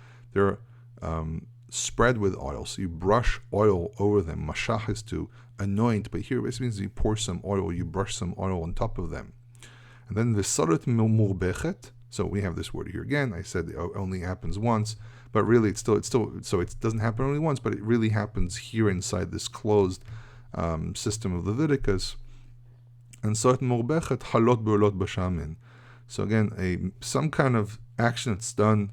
spread with oil. So you brush oil over them. Mashach is to anoint, but here it means you pour some oil, you brush some oil on top of them. And then v'saret murbechet. So we have this word here again. I said it only happens once, but really it's still so it doesn't happen only once, but it really happens here inside this closed system of Leviticus. And sot murbechet halot be'olot bashamin. So again, some kind of action that's done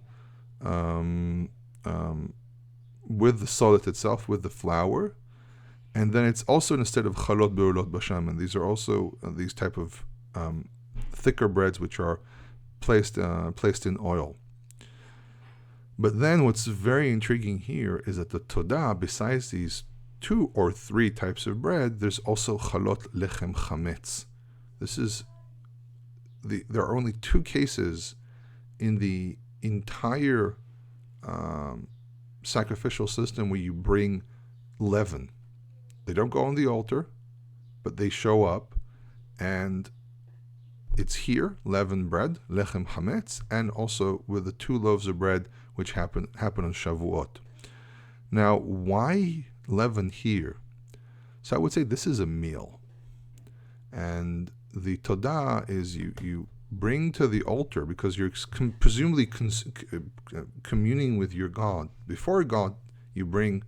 with the solid itself, with the flour, and then it's also in a state of chalot be'olot bashamin. These are also these type of thicker breads which are placed in oil. But then what's very intriguing here is that the Todah, besides these 2 or 3 types of bread, there's also chalot lechem chametz. There are only 2 cases in the entire sacrificial system where you bring leaven. They don't go on the altar, but they show up, and it's here, leavened bread, lechem chametz, and also with the 2 loaves of bread which happen on Shavuot. Now, why leaven here? So I would say this is a meal. And the Todah is you bring to the altar because you're presumably communing with your God. Before God, you bring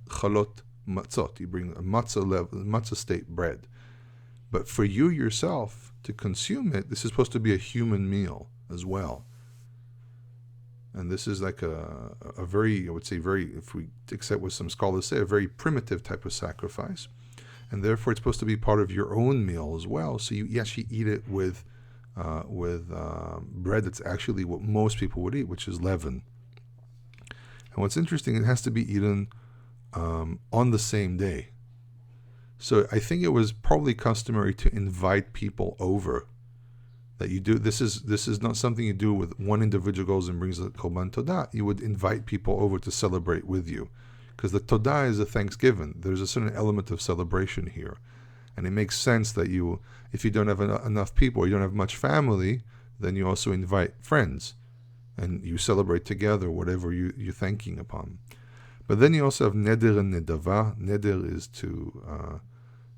chalot matzot, you bring a matzah state bread. But for you yourself to consume it, this is supposed to be a human meal as well. And this is like a very, I would say very, if we accept what some scholars say, a very primitive type of sacrifice. And therefore it's supposed to be part of your own meal as well. So you actually eat it with bread that's actually what most people would eat, which is leaven. And what's interesting, it has to be eaten on the same day. So I think it was probably customary to invite people over. That you do. This is not something you do with one individual goes and brings the Korban Todah. You would invite people over to celebrate with you, because the Todah is a thanksgiving. There's a certain element of celebration here, and it makes sense that if you don't have enough people, or you don't have much family, then you also invite friends, and you celebrate together whatever you're thanking upon. But then you also have neder and nedava. Neder is to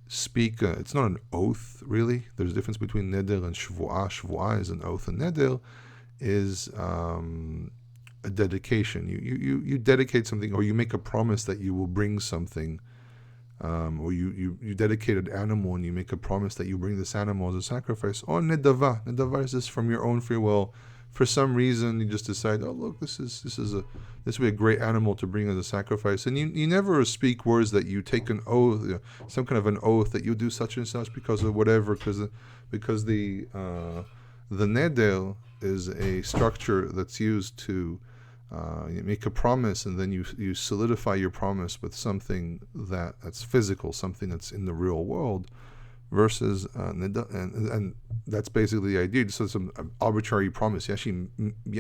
speak. It's not an oath, really. There's a difference between neder and shvu'ah. Shvu'ah is an oath, and neder is a dedication. You dedicate something, or you make a promise that you will bring something, or you dedicate an animal and you make a promise that you bring this animal as a sacrifice. Or nedava. Nedava is just from your own free will. For some reason, you just decide, oh look, this would be a great animal to bring as a sacrifice, and you never speak words that you take an oath, some kind of an oath that you do such and such because of whatever, because the neder is a structure that's used to you make a promise, and then you solidify your promise with something that's physical, something that's in the real world. Versus and that's basically the idea. So it's an arbitrary promise. You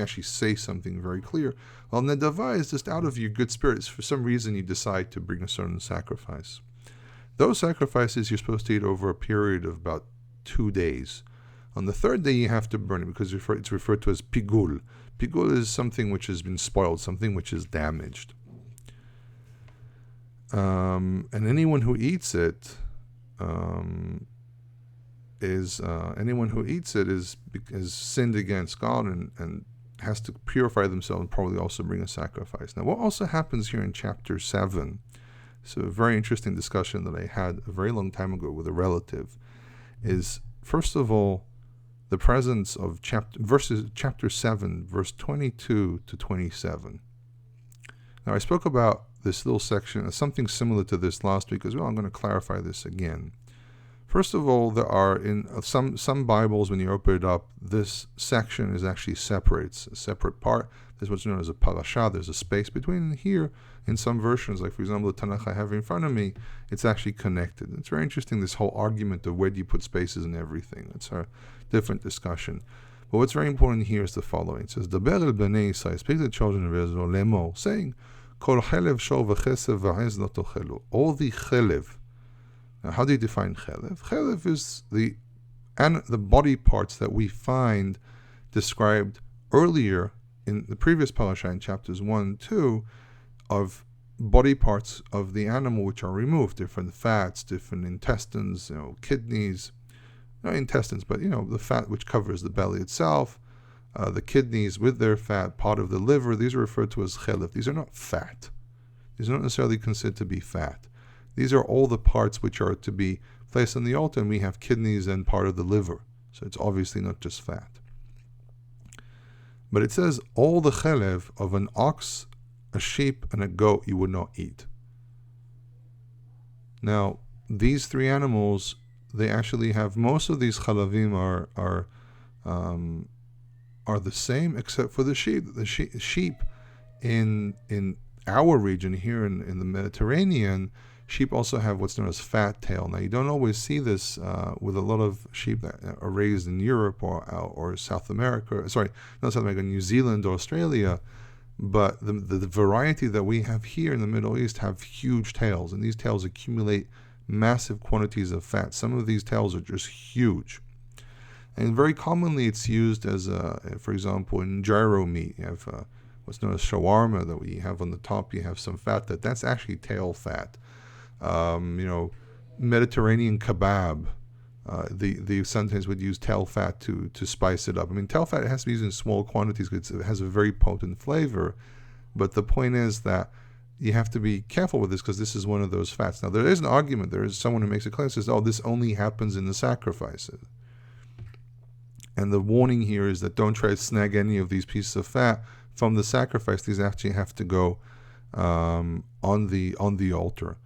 actually say something very clear. Well, nedava is just out of your good spirits. For some reason, you decide to bring a certain sacrifice. Those sacrifices you're supposed to eat over a period of about 2 days. On the 3rd day, you have to burn it because it's referred to as pigul. Pigul is something which has been spoiled, something which is damaged. And anyone who eats it. Anyone who eats it is sinned against God and has to purify themselves and probably also bring a sacrifice. Now, what also happens here in chapter 7, so a very interesting discussion that I had a very long time ago with a relative, is first of all the presence of chapter 7, verse 22 to 27. Now, I spoke about this little section, something similar to this last week as well. I'm going to clarify this again. First of all, there are in some Bibles, when you open it up, this section is actually separate. It's a separate part. There's what's known as a parasha. There's a space between. Here, in some versions, like for example, the Tanakh I have in front of me, it's actually connected. It's very interesting, this whole argument of where do you put spaces and everything. It's a different discussion. But what's very important here is the following. It says, Daber el bnei Yisrael, speak to the children of Israel, lemor, saying, Kol chelev shor v'chesev v'hez lo tochelu. All the chelev. Now, how do you define chelev? Chelev is the body parts that we find described earlier in the previous parasha in chapters 1 and 2 of body parts of the animal which are removed, different fats, different intestines, kidneys, not intestines, but the fat which covers the belly itself, the kidneys with their fat, part of the liver. These are referred to as chelev. These are not fat. These are not necessarily considered to be fat. These are all the parts which are to be placed on the altar, and we have kidneys and part of the liver. So it's obviously not just fat. But it says, all the chelev of an ox, a sheep, and a goat you would not eat. Now, these three animals, they actually have, most of these chalavim are the same, except for the sheep. The sheep in our region here in the Mediterranean, sheep also have what's known as fat tail. Now, you don't always see this with a lot of sheep that are raised in Europe or South America. Sorry, not South America, New Zealand or Australia. But the variety that we have here in the Middle East have huge tails, and these tails accumulate massive quantities of fat. Some of these tails are just huge. And very commonly it's used as, for example, in gyro meat. You have what's known as shawarma that we have on the top. You have some fat that's actually tail fat. Mediterranean kebab. They sometimes would use tail fat to spice it up. I mean, tail fat has to be used in small quantities because it has a very potent flavor. But the point is that you have to be careful with this because this is one of those fats. Now, there is an argument. There is someone who makes a claim and says, oh, this only happens in the sacrifices. And the warning here is that don't try to snag any of these pieces of fat from the sacrifice. These actually have to go on the altar.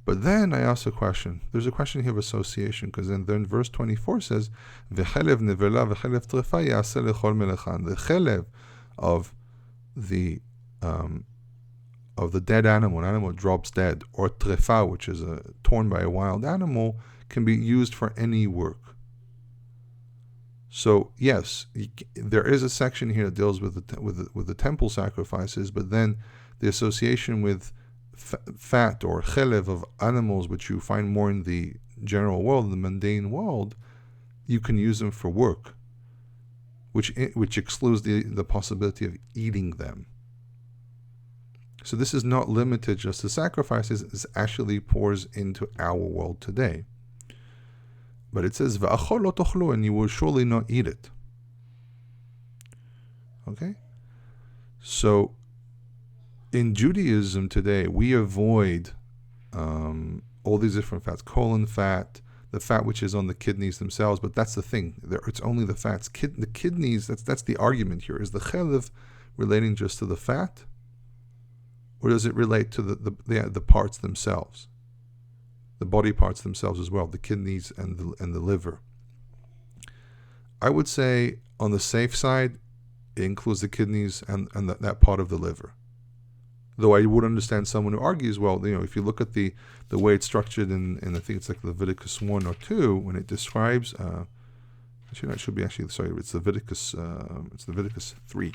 But then I ask a question. There's a question here of association, because then verse 24 says, "V'chelev nevela v'chelev trefa yaseh lechol melechan." The chelev of the dead animal, an animal drops dead, or trefa, which is torn by a wild animal, can be used for any work. So yes, there is a section here that deals with the temple sacrifices, but then the association with fat or chelev of animals, which you find more in the general world, in the mundane world, you can use them for work, which excludes the possibility of eating them. So this is not limited just to sacrifices; it actually pours into our world today. But it says, "Va'achol lo tochlu," and you will surely not eat it. Okay? So, in Judaism today, we avoid all these different fats. Colon fat, the fat which is on the kidneys themselves, but that's the thing. It's only the fats. The kidneys, that's the argument here. Is the chelev relating just to the fat? Or does it relate to the parts themselves? The body parts themselves as well, the kidneys and the liver. I would say on the safe side, it includes the kidneys and that part of the liver. Though I would understand someone who argues, well, if you look at the way it's structured in I think it's like Leviticus 1 or 2, when it describes, it's Leviticus 3,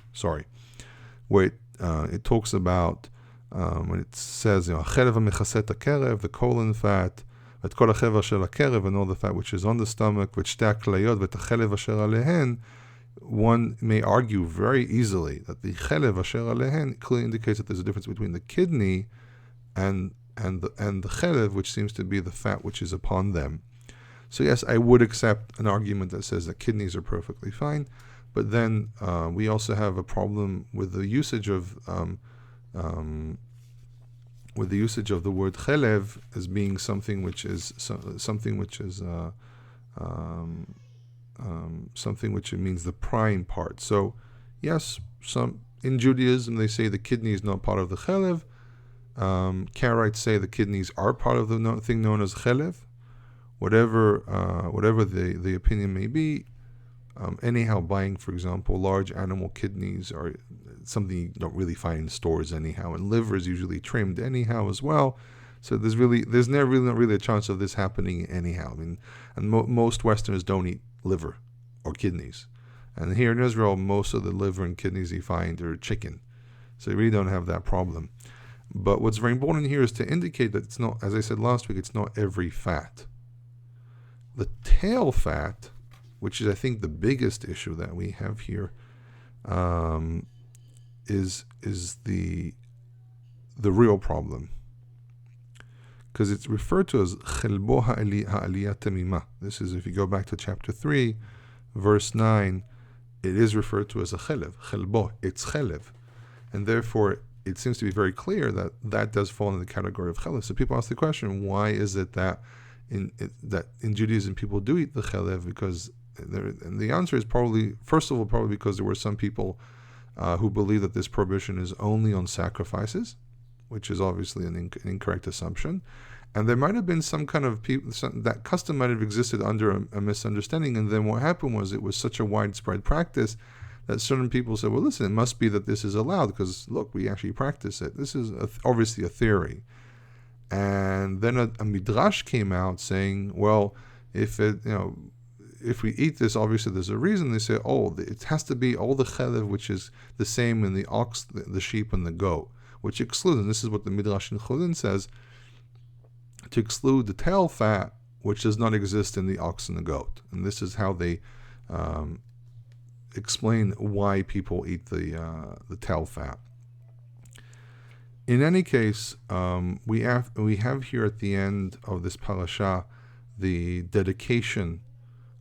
where it talks about, when it says, chelev ha'mechaset hakerev, the colon fat, et kol hachever shel hakerev, and all the fat which is on the stomach, v'et shtei haklayot, v'et hachelev asher alehen, one may argue very easily that the chelev asher alehen clearly indicates that there's a difference between the kidney and the chelev, which seems to be the fat which is upon them. So yes, I would accept an argument that says that kidneys are perfectly fine, but then we also have a problem with the usage of the word chelev as being something which means the prime part. So yes, in Judaism they say the kidney is not part of the chelev. Karaites say the kidneys are part of the thing known as chelev. Whatever the opinion may be. Anyhow, buying, for example, large animal kidneys are something you don't really find in stores anyhow, and liver is usually trimmed anyhow as well. So there's not really a chance of this happening anyhow. I mean, and most Westerners don't eat liver or kidneys, and here in Israel, most of the liver and kidneys you find are chicken, so you really don't have that problem. But what's very important here is to indicate that it's not, as I said last week, it's not every fat. The tail fat, which is I think the biggest issue that we have here, is the real problem, because it's referred to as chelbo ha'aliyah temimah. This is, if you go back to chapter 3, verse 9, it is referred to as a chelev, chelbo, it's chelev, and therefore it seems to be very clear that does fall in the category of chelev. So people ask the question, why is it that that in Judaism people do eat the chalev, because and the answer is probably, first of all, probably because there were some people who believe that this prohibition is only on sacrifices, which is obviously an incorrect assumption. And there might have been some kind of people, that custom might have existed under a misunderstanding. And then what happened was it was such a widespread practice that certain people said, well, listen, it must be that this is allowed because, look, we actually practice it. This is obviously a theory. And then a midrash came out saying, well, if we eat this, obviously there's a reason. They say, it has to be all the chelev, which is the same in the ox, the sheep, and the goat, which excludes, and this is what the midrash in Chulin says, to exclude the tail fat, which does not exist in the ox and the goat. And this is how they explain why people eat the tail fat. In any case, we have here at the end of this parasha the dedication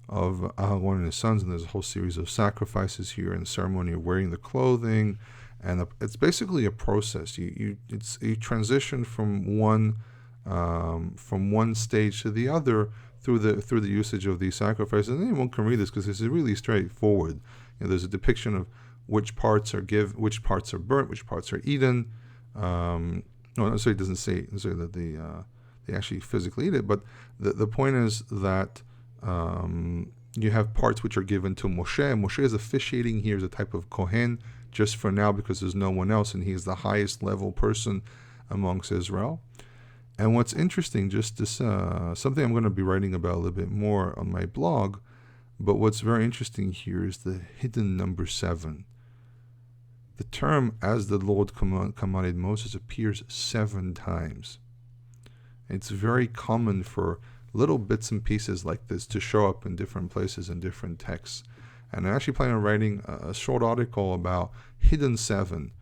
of Aaron and his sons, and there's a whole series of sacrifices here and the ceremony of wearing the clothing, and it's basically a process. You transition from one stage to the other through the usage of these sacrifices. And anyone can read this because this is really straightforward. There's a depiction of which parts are which parts are burnt, which parts are eaten. It doesn't say that they actually physically eat it, but the point is that you have parts which are given to Moshe. Moshe is officiating here as a type of Kohen just for now because there's no one else, and he is the highest level person amongst Israel. And what's interesting, just this something I'm going to be writing about a little bit more on my blog, but what's very interesting here is the hidden number 7. The term "as the Lord commanded Moses" appears 7 times. It's very common for little bits and pieces like this to show up in different places in different texts. And I actually plan on writing a short article about hidden 7,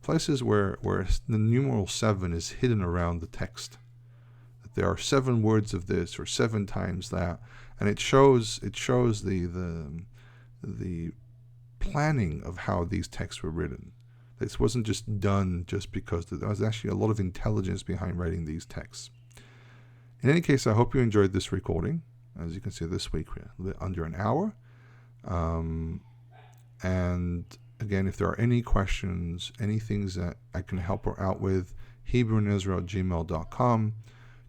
places where the numeral 7 is hidden around the text. That there are 7 words of this or 7 times that, and it shows the planning of how these texts were written. This wasn't just done just because there was actually a lot of intelligence behind writing these texts. In any case, I hope you enjoyed this recording. As you can see, this week we're a little bit under an hour. And again, if there are any questions, any things that I can help her out with, HebrewInIsrael@gmail.com.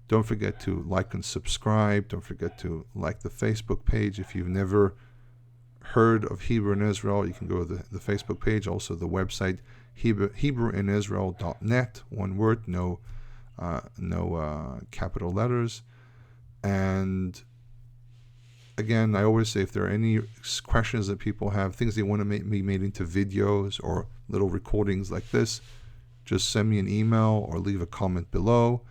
Don't forget to like and subscribe. Don't forget to like the Facebook page. If you've never heard of Hebrew in Israel, you can go to the Facebook page, also the website, HebrewInIsrael.net, one word, no capital letters. And again, I always say if there are any questions that people have, things they want to be made into videos or little recordings like this, just send me an email or leave a comment below.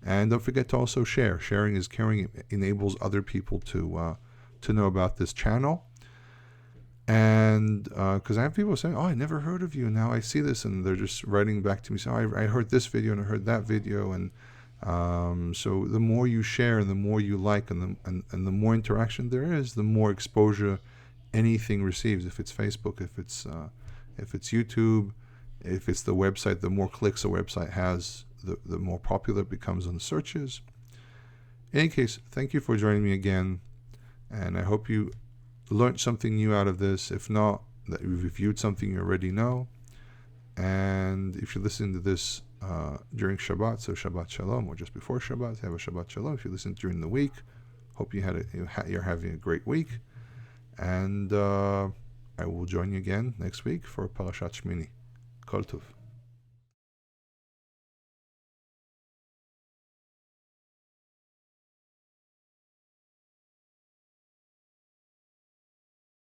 And don't forget to also share. Sharing is caring. It enables other people to know about this channel. And because I have people saying, I never heard of you, and now I see this, and they're just writing back to me saying, I heard this video and I heard that video. And so the more you share and the more you like and the more interaction there is, the more exposure anything receives. If it's Facebook, if it's YouTube, if it's the website, the more clicks a website has, the more popular it becomes on searches. In any case, thank you for joining me again, and I hope you learned something new out of this. If not, that you reviewed something you already know. And if you listen to this during Shabbat, so Shabbat Shalom, or just before Shabbat, have a Shabbat Shalom. If you listen during the week, hope you're having a great week. And I will join you again next week for Parashat Shmini. Kol Tov.